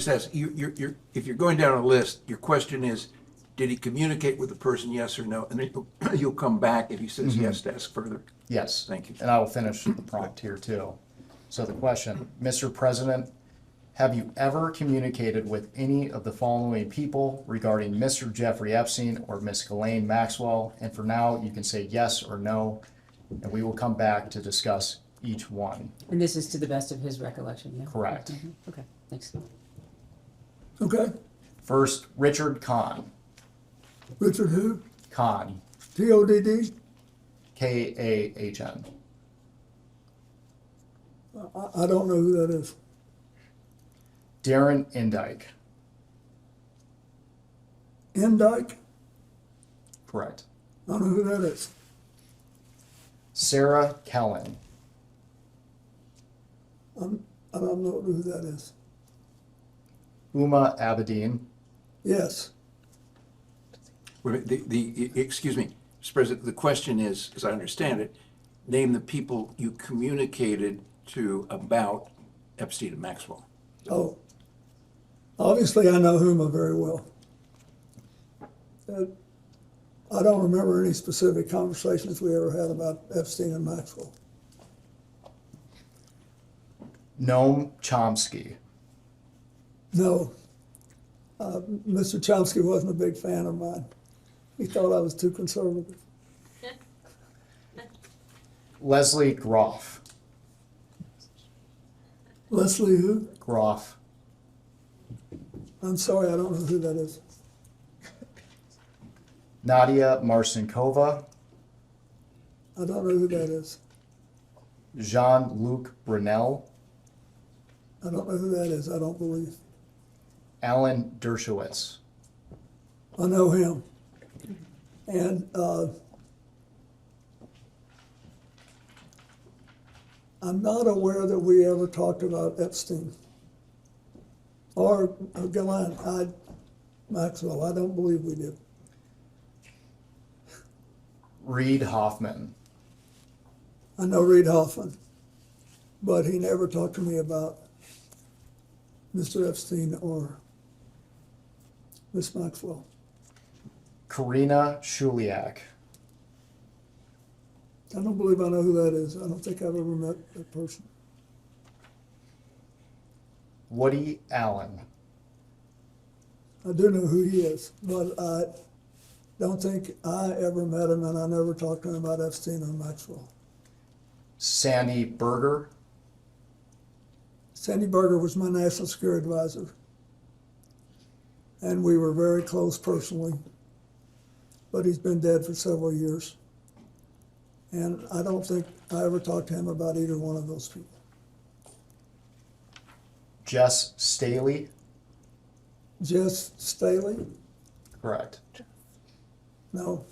says, if you're going down a list, your question is, did he communicate with the person, yes or no? And then you'll come back if he says yes to ask further. Yes. Thank you. And I will finish the prompt here too. So the question, Mr. President, have you ever communicated with any of the following people regarding Mr. Jeffrey Epstein or Ms. Ghislaine Maxwell? And for now, you can say yes or no, and we will come back to discuss each one. And this is to the best of his recollection, yeah? Correct. Mhm. Okay, thanks. Okay, First, Richard Kahn. Richard who? Kahn, T-O-D-D? K-A-H-N. I don't know who that is. Darren Indyke. Endyke? Correct. I don't know who that is. Sarah Kellen. I don't know who that is. Uma Abedin. Yes, Wait a minute, excuse me, Mr. President, the question is, as I understand it, name the people you communicated to about Epstein and Maxwell. oh. Obviously, I know Huma very well. I don't remember any specific conversations we ever had about Epstein and Maxwell. Noam Chomsky. No. Mr. Chomsky wasn't a big fan of mine. He thought I was too conservative. Leslie Groff. Leslie who? Groff. I'm sorry, I don't know who that is. Nadia Marcinkova. I don't know who that is. Jean-Luc Brunel. I don't know who that is, I don't believe. Alan Dershowitz. I know him. And I'm not aware that we ever talked about Epstein or Ghislaine Maxwell. I don't believe we did. Reid Hoffman. I know Reid Hoffman, but he never talked to me about Mr. Epstein or Miss Maxwell. Karina Shuliak. I don't believe I know who that is. I don't think I've ever met that person. Woody Allen. I do know who he is, but I don't think I ever met him, and I never talked to him about Epstein or Maxwell. Sandy Berger. Sandy Berger was my national security advisor, and we were very close personally, but he's been dead for several years. And I don't think I ever talked to him about either one of those people. Jess Staley. Jess Staley? Correct. No.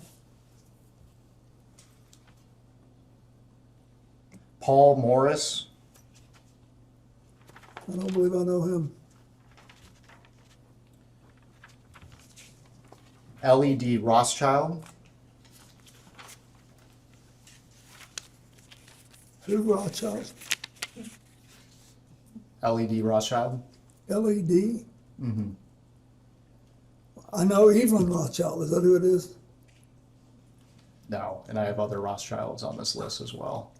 Paul Morris. I don't believe I know him. L.E.D. Rothschild. Who Rothschild? L.E.D. Rothschild. LED? Mm-hmm. I know Evelyn Rothschild. Is that who it is? No, and I have other Rothschilds on this list as well.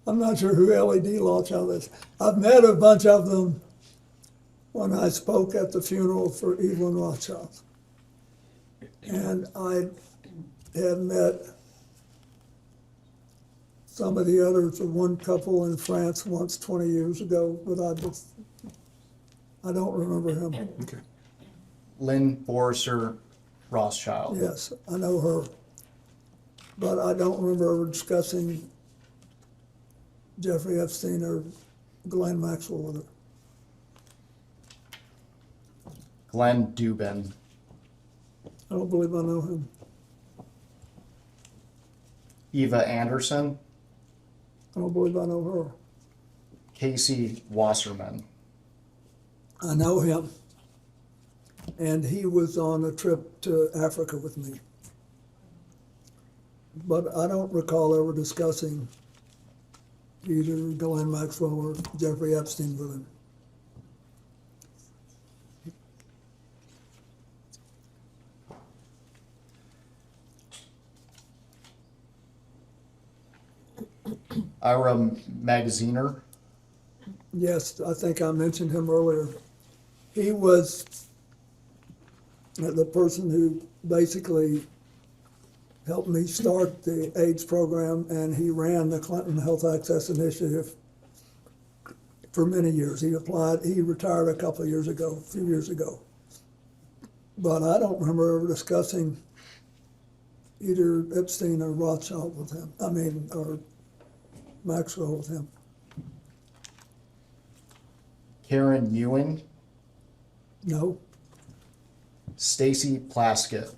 I'm not sure who LED Rothschild is. I've met a bunch of them when I spoke at the funeral for Evelyn Rothschild. And I had met some of the others, one couple in France once 20 years ago, but I don't remember him. Okay. Lynn Borser Rothschild. Yes, I know her, but I don't remember ever discussing Jeffrey Epstein or Ghislaine Maxwell with her. Glenn Dubin. I don't believe I know him. Eva Anderson. I don't believe I know her. Casey Wasserman. I know him, and he was on a trip to Africa with me. But I don't recall ever discussing either Ghislaine Maxwell or Jeffrey Epstein with him. Ira Magaziner, Yes, I think I mentioned him earlier. He was the person who basically helped me start the AIDS program, and he ran the Clinton Health Access Initiative for many years. He retired a couple of years ago, a few years ago. But I don't remember ever discussing either Epstein or Rothschild with him, or Maxwell with him. Karen Ewing, No, Stacy Plaskett,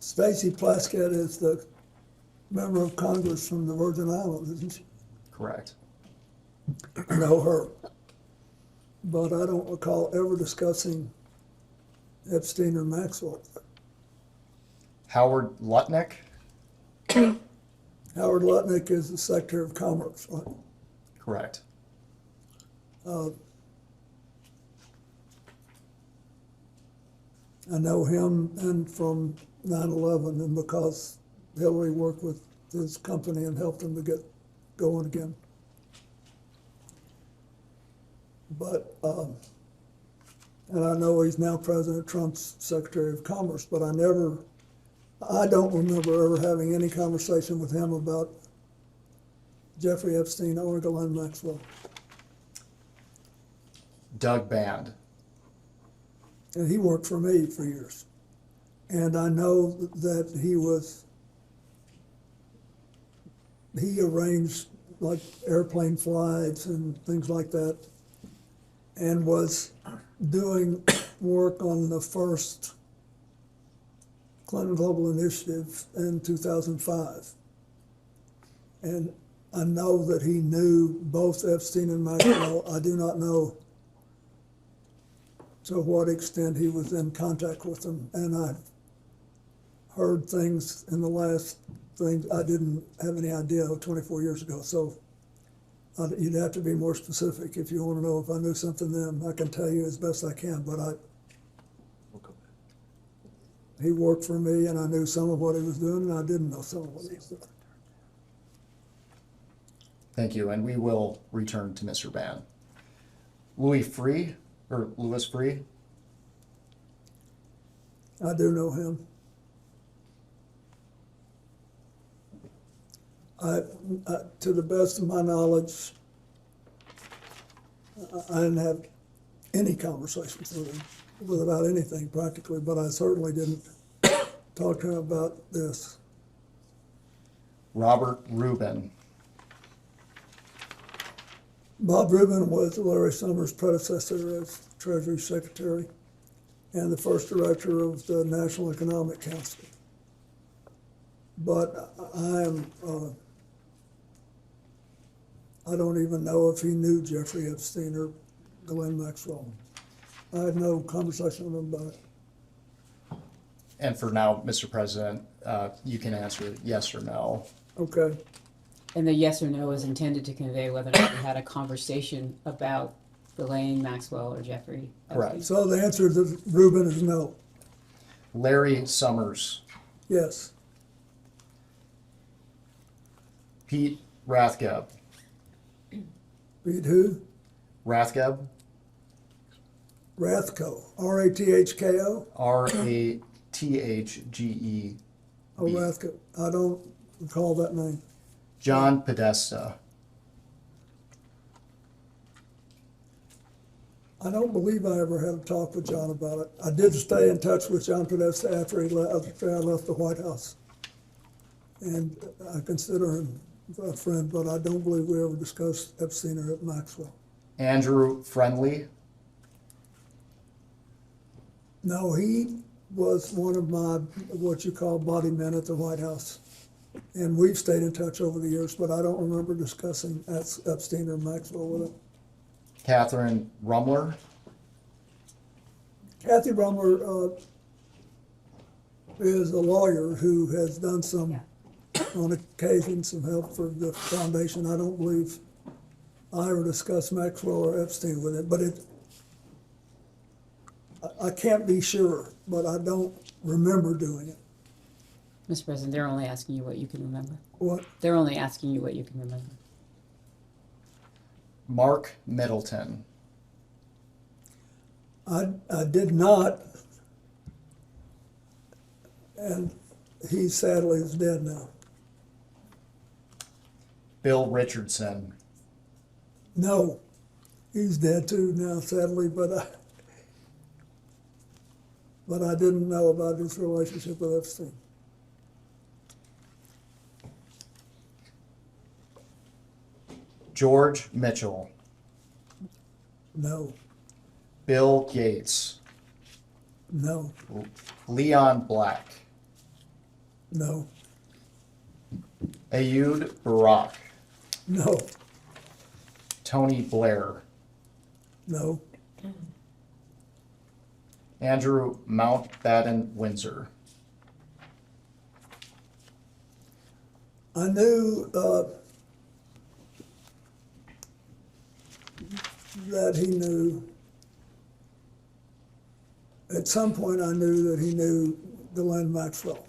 Stacy Plaskett is the member of Congress from the Virgin Islands, isn't she? correct. I know her. But I don't recall ever discussing Epstein or Maxwell. Howard Lutnick, Howard Lutnick is the Secretary of Commerce, right? correct. I know him and from 9/11, and because Hillary worked with his company and helped him to get going again. But, and I know he's now President Trump's Secretary of Commerce, but I don't remember ever having any conversation with him about Jeffrey Epstein or Ghislaine Maxwell. Doug Band, And he worked for me for years. And I know that he arranged like airplane flights and things like that, and was doing work on the first Clinton Global Initiative in 2005. And I know that he knew both Epstein and Maxwell. I do not know to what extent he was in contact with them. And I've heard things in the last thing I didn't have any idea 24 years ago. So you'd have to be more specific if you want to know if I knew something then. I can tell you as best I can, but he worked for me, and I knew some of what he was doing, and I didn't know some of what he was doing. thank you, and we will return to Mr. Band. Louis Free, I do know him. To the best of my knowledge, I didn't have any conversations with him about anything practically, but I certainly didn't talk to him about this. Robert Rubin, Bob Rubin was Larry Summers' predecessor as Treasury Secretary and the first director of the National Economic Council. But I don't even know if he knew Jeffrey Epstein or Ghislaine Maxwell. I had no conversation with him about it. and for now, Mr. President, you can answer yes or no. Okay, And the yes or no is intended to convey whether or not you had a conversation about Ghislaine Maxwell or Jeffrey Correct. Epstein. so the answer to Rubin is no. Larry Summers, Yes, Pete Rathgeb, Reed who? Rathgeb, Rathko, R-A-T-H-K-O? Rathgeb, Oh, Rathko, I don't recall that name. John Podesta, I don't believe I ever had a talk with John about it. I did stay in touch with John Podesta after I left the White House. And I consider him a friend, but I don't believe we ever discussed Epstein or Maxwell. Andrew Friendly, No, he was one of my, what you call body men at the White House. And we've stayed in touch over the years, but I don't remember discussing Epstein or Maxwell with him. Catherine Rumler, Kathy Rumler is a lawyer who has done some, on occasion, some help for the foundation. I don't believe I ever discussed Maxwell or Epstein with it, but I can't be sure, but I don't remember doing it. Mr. President, they're only asking you what you can remember. What? They're only asking you what you can remember. Mark Middleton. I did not, and he sadly is dead now. Bill Richardson. No, he's dead too now, sadly, but I didn't know about his relationship with Epstein. George Mitchell. No, Bill Gates. no, Leon Black. no, Ayud Barak. no, Tony Blair. no, Andrew Mountbatten Windsor. I knew that he knew, at some point I knew that he knew Ghislaine Maxwell.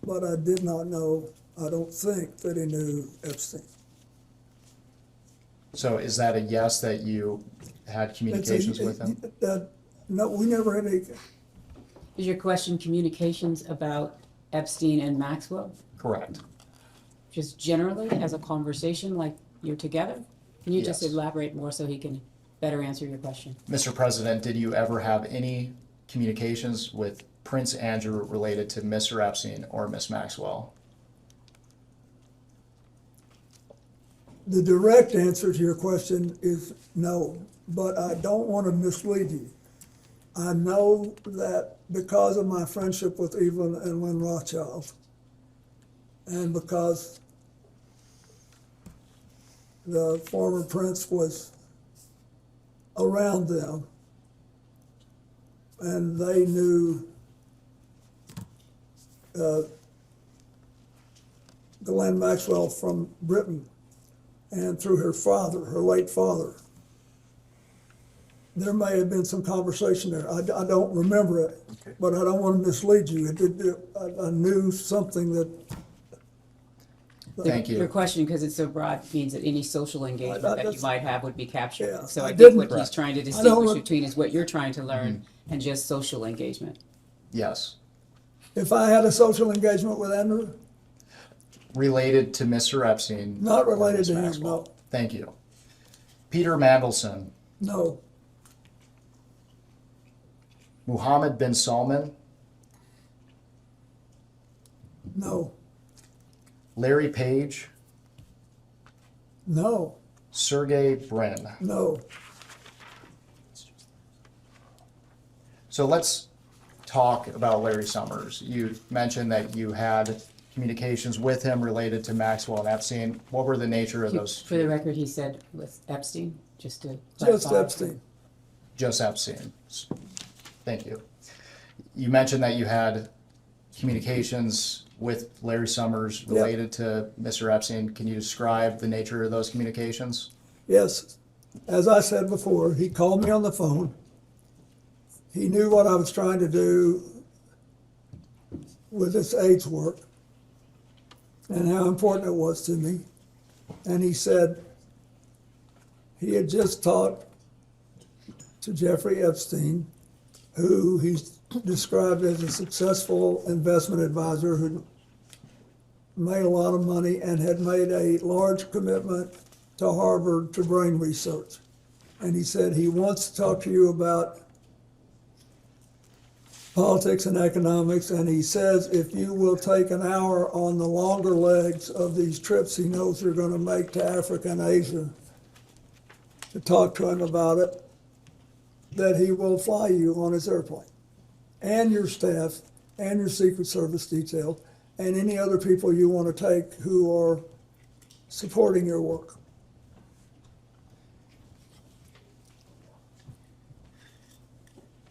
But I did not know, I don't think that he knew Epstein. So is that a yes that you had communications with him? No, we never had any, Is your question communications about Epstein and Maxwell? Correct. Just generally as a conversation like you're together? Can you just Yes. elaborate more so he can better answer your question? Mr. President, did you ever have any communications with Prince Andrew related to Mr. Epstein or Miss Maxwell? the direct answer to your question is no, but I don't want to mislead you. I know that because of my friendship with Evelyn and Lynn Rothschild, and because the former prince was around them, and they knew Ghislaine Maxwell from Britain and through her father, her late father. There may have been some conversation there. I don't remember it, Okay. but I don't want to mislead you. I knew something that. Thank you. Your question, because it's so broad, means that any social engagement that you that's- might have would be captured. Yeah, So I I think didn't- what he's Correct. trying to don't distinguish re- between is what you're trying to learn and just social engagement. Yes. If I had a social engagement with Andrew, Related to Mr. Epstein? not or related Miss to him, Maxwell? no, Thank you. Peter Mandelson. no, Mohammed bin Salman. no, Larry Page. no, Sergey Brin. no. So let's talk about Larry Summers. You mentioned that you had communications with him related to Maxwell and Epstein. What were the nature of those? For the record, he said with Epstein, just to Just clarify. Epstein. Just Epstein. Thank you. You mentioned that you had communications with Larry Summers related to Mr. Epstein. Can you describe the nature of those communications? Yes, as I said before, he called me on the phone. He knew what I was trying to do with this AIDS work and how important it was to me. And he said he had just talked to Jeffrey Epstein, who he's described as a successful investment advisor who made a lot of money and had made a large commitment to Harvard to brain research. And he said he wants to talk to you about politics and economics, and he says if you will take an hour on the longer legs of these trips he knows you're going to make to Africa and Asia to talk to him about it, that he will fly you on his airplane, and your staff, and your Secret Service detail, and any other people you want to take who are supporting your work.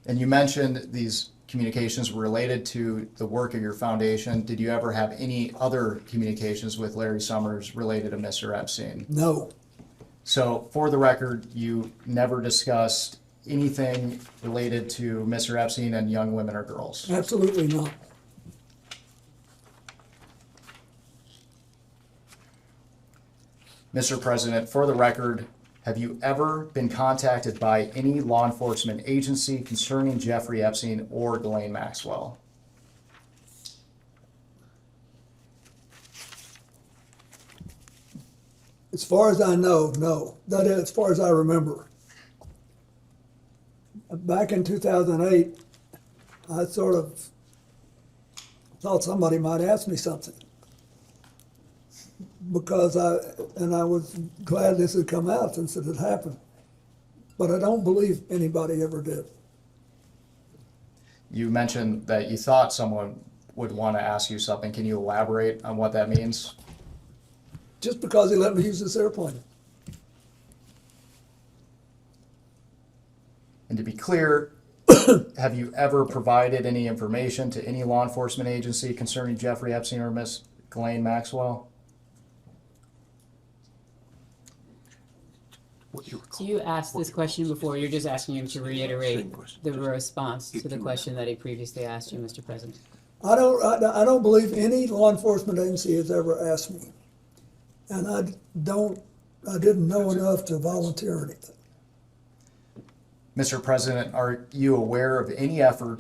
And you mentioned these communications were related to the work of your foundation. Did you ever have any other communications with Larry Summers related to Mr. Epstein? No, So for the record, you never discussed anything related to Mr. Epstein and young women or girls? absolutely not. Mr. President, for the record, have you ever been contacted by any law enforcement agency concerning Jeffrey Epstein or Ghislaine Maxwell? As far as I know, no. That is, as far as I remember. Back in 2008, I sort of thought somebody might ask me something. Because I was glad this had come out since it had happened. But I don't believe anybody ever did. You mentioned that you thought someone would want to ask you something. Can you elaborate on what that means? Just because he let me use this airplane. And to be clear, have you ever provided any information to any law enforcement agency concerning Jeffrey Epstein or Miss Ghislaine Maxwell? What you So you asked this question before, you're just asking him to reiterate Same question. the response to the question that he previously asked you, Mr. President. I don't believe any law enforcement agency has ever asked me. And I didn't know enough to volunteer anything. Mr. President, are you aware of any effort